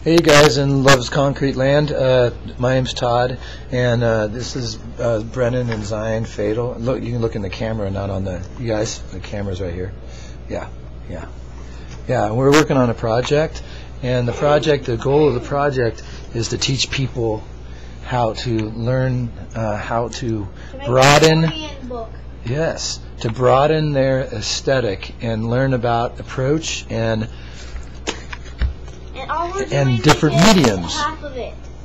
Hey guys in Love's Concrete Land, my name's Todd, and this is Brennan and Zion Fatal. Look, you can look in the camera, not on the, you guys, the camera's right here. Yeah, we're working on a project, and the goal of the project is to teach people how to learn how to broaden, yes, to broaden their aesthetic and learn about approach and different mediums.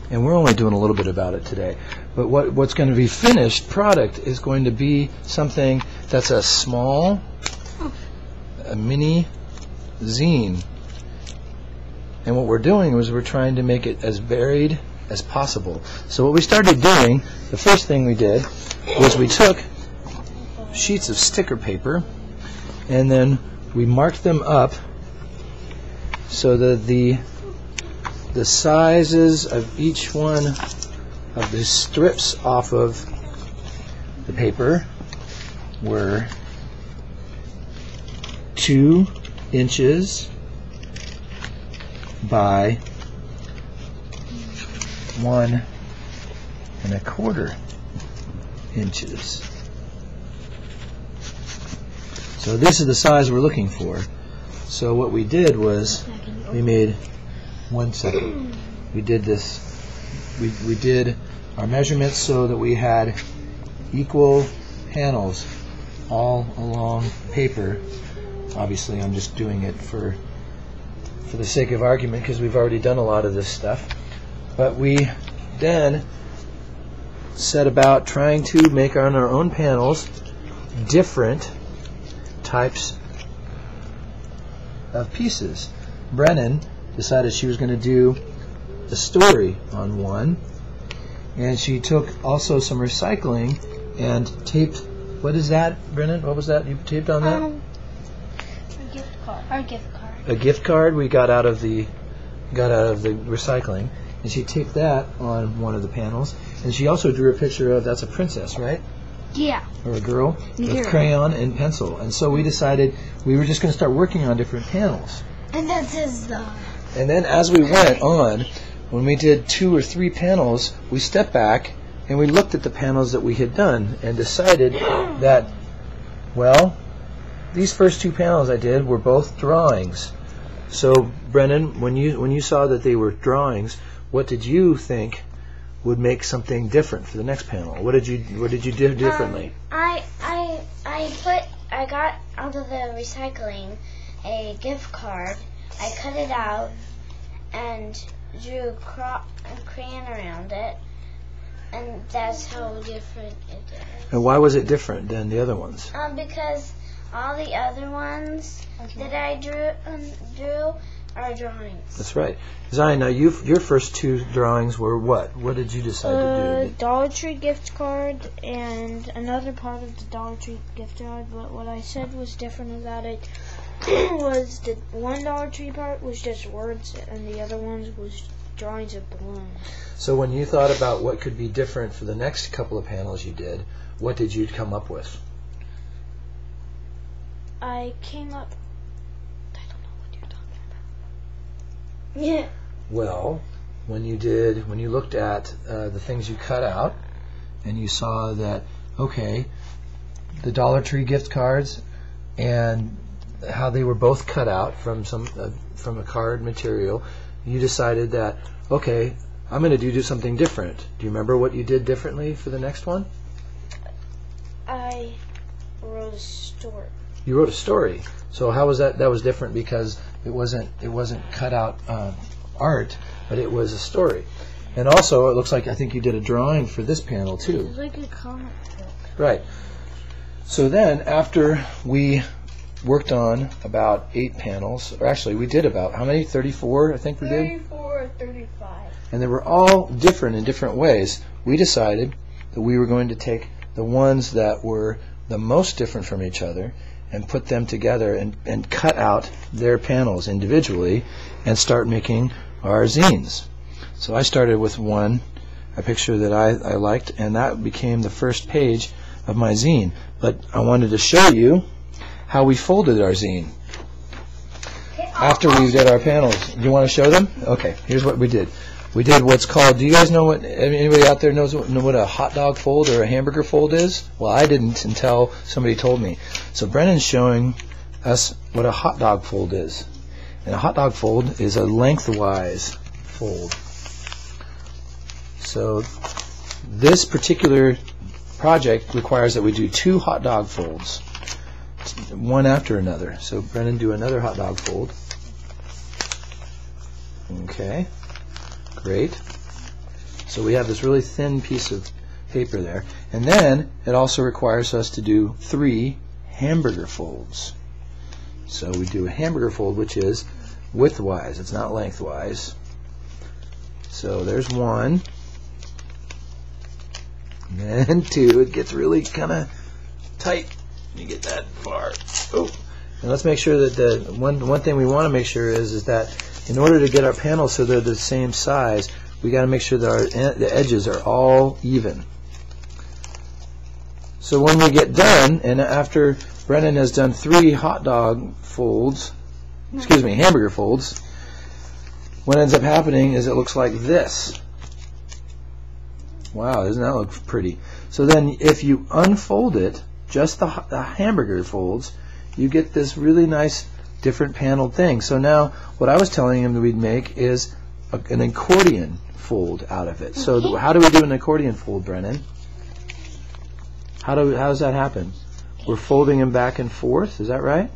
And we're only doing a little bit about it today. But what's going to be finished product is going to be something that's a mini zine. And what we're doing is we're trying to make it as varied as possible. So what we started doing, the first thing we did was we took sheets of sticker paper and then we marked them up so that the sizes of each one of the strips off of the paper were 2 inches by 1¼ inches. So this is the size we're looking for. So what we did was we made, one second, we did this, we did our measurements so that we had equal panels all along paper. Obviously I'm just doing it for the sake of argument because we've already done a lot of this stuff. But we then set about trying to make on our own panels different types of pieces. Brennan decided she was going to do a story on one, and she took also some recycling and taped. What is that, Brennan? What was that you taped on that? A gift card. Our gift card. A gift card we got out of the recycling, and she taped that on one of the panels. And she also drew a picture of, that's a princess, right? Yeah. Or a girl Yeah. with crayon and pencil. And so we decided we were just going to start working on different panels. And that says And then as we went on, when we did 2 or 3 panels, we stepped back and we looked at the panels that we had done and decided that, well, these first 2 panels I did were both drawings. So Brennan, when you saw that they were drawings, what did you think would make something different for the next panel? What did you do differently? I got out of the recycling a gift card. I cut it out and drew a crayon around it, and that's how different it is. And why was it different than the other ones? Because all the other ones that I drew are drawings. That's right. Zion, now your first 2 drawings were what? What did you decide to do? Dollar Tree gift card and another part of the Dollar Tree gift card. But what I said was different about it was the one Dollar Tree part was just words, and the other ones was drawings of balloons. So when you thought about what could be different for the next couple of panels you did, what did you come up with? I came up. I don't know what you're talking about. Yeah. Well, when you looked at the things you cut out, and you saw that, okay, the Dollar Tree gift cards and how they were both cut out from a card material, you decided that, okay, I'm going to do something different. Do you remember what you did differently for the next one? I wrote a story. You wrote a story. So how was that? That was different because it wasn't cut out art, but it was a story. And also, it looks like I think you did a drawing for this panel too. It's like a comic book. Right. So then, after we worked on about 8 panels, or actually we did about, how many? 34, I think we did? 34 or 35. And they were all different in different ways. We decided that we were going to take the ones that were the most different from each other and put them together and cut out their panels individually and start making our zines. So I started with a picture that I liked, and that became the first page of my zine. But I wanted to show you how we folded our zine. after we did our panels. Do you want to show them? Okay, here's what we did. We did what's called, do you guys know what, anybody out there know what a hot dog fold or a hamburger fold is? Well, I didn't until somebody told me. So Brennan's showing us what a hot dog fold is. And a hot dog fold is a lengthwise fold. So this particular project requires that we do 2 hot dog folds, one after another. So Brennan, do another hot dog fold. Okay. Great. So we have this really thin piece of paper there. And then it also requires us to do 3 hamburger folds. So we do a hamburger fold, which is widthwise. It's not lengthwise. So there's 1. And then 2. It gets really kind of tight. You get that far. Oh. And let's make sure that the one thing we want to make sure is that in order to get our panels so they're the same size, we got to make sure that the edges are all even. So when we get done, and after Brennan has done 3 hot dog folds, excuse me, hamburger folds, what ends up happening is it looks like this. Wow, doesn't that look pretty? So then if you unfold it, just the hamburger folds, you get this really nice different paneled thing. So now what I was telling him that we'd make is an accordion fold out of it. So how do we do an accordion fold, Brennan? How does that happen? We're folding them back and forth, is that right?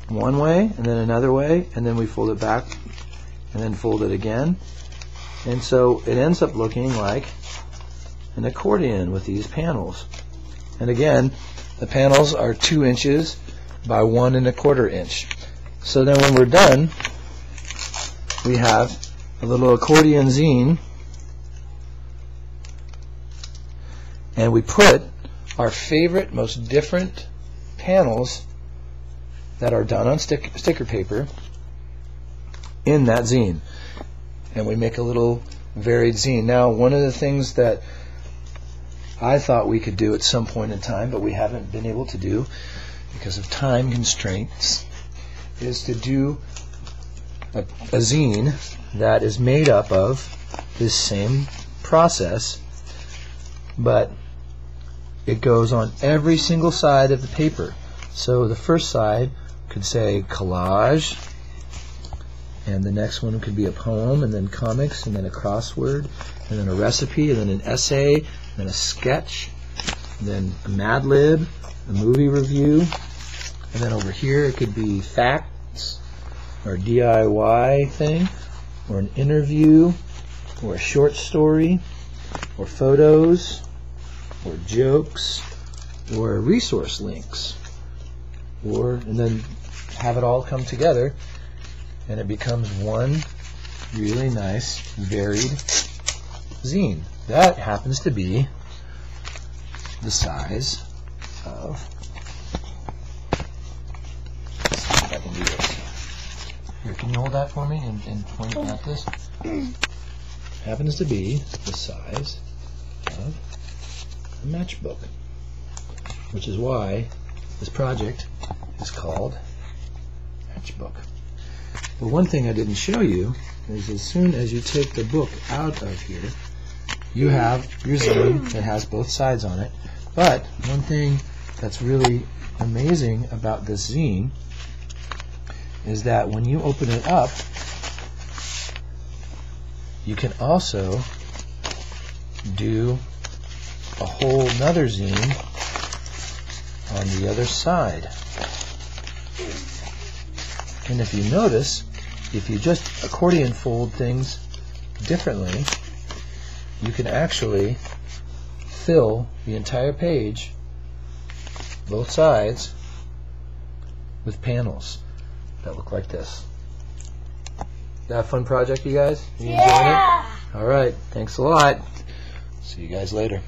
One way and then another way, and then we fold it back and then fold it again. And so it ends up looking like an accordion with these panels. And again, the panels are 2 inches by 1 1/4 inch. So then when we're done, we have a little accordion zine, and we put our favorite, most different panels that are done on sticker paper in that zine. And we make a little varied zine. Now, one of the things that I thought we could do at some point in time, but we haven't been able to do because of time constraints, is to do a zine that is made up of this same process, but it goes on every single side of the paper. So the first side could say collage, and the next one could be a poem, and then comics, and then a crossword, and then a recipe, and then an essay, and then a sketch, and then a Mad Lib, a movie review, and then over here it could be facts, or a DIY thing, or an interview, or a short story, or photos, or jokes, or resource links, and then have it all come together, and it becomes one really nice, varied zine. That happens to be the size of, let's see if I can do this. Here, can you hold that for me and point at this? Happens to be the size of a matchbook, which is why this project is called Matchbook. But one thing I didn't show you is as soon as you take the book out of here, you have your zine that has both sides on it. But one thing that's really amazing about this zine is that when you open it up, you can also do a whole nother zine on the other side. And if you notice, if you just accordion fold things differently, you can actually fill the entire page, both sides, with panels that look like this. Is that a fun project, you guys? You enjoying it? All right, thanks a lot. See you guys later.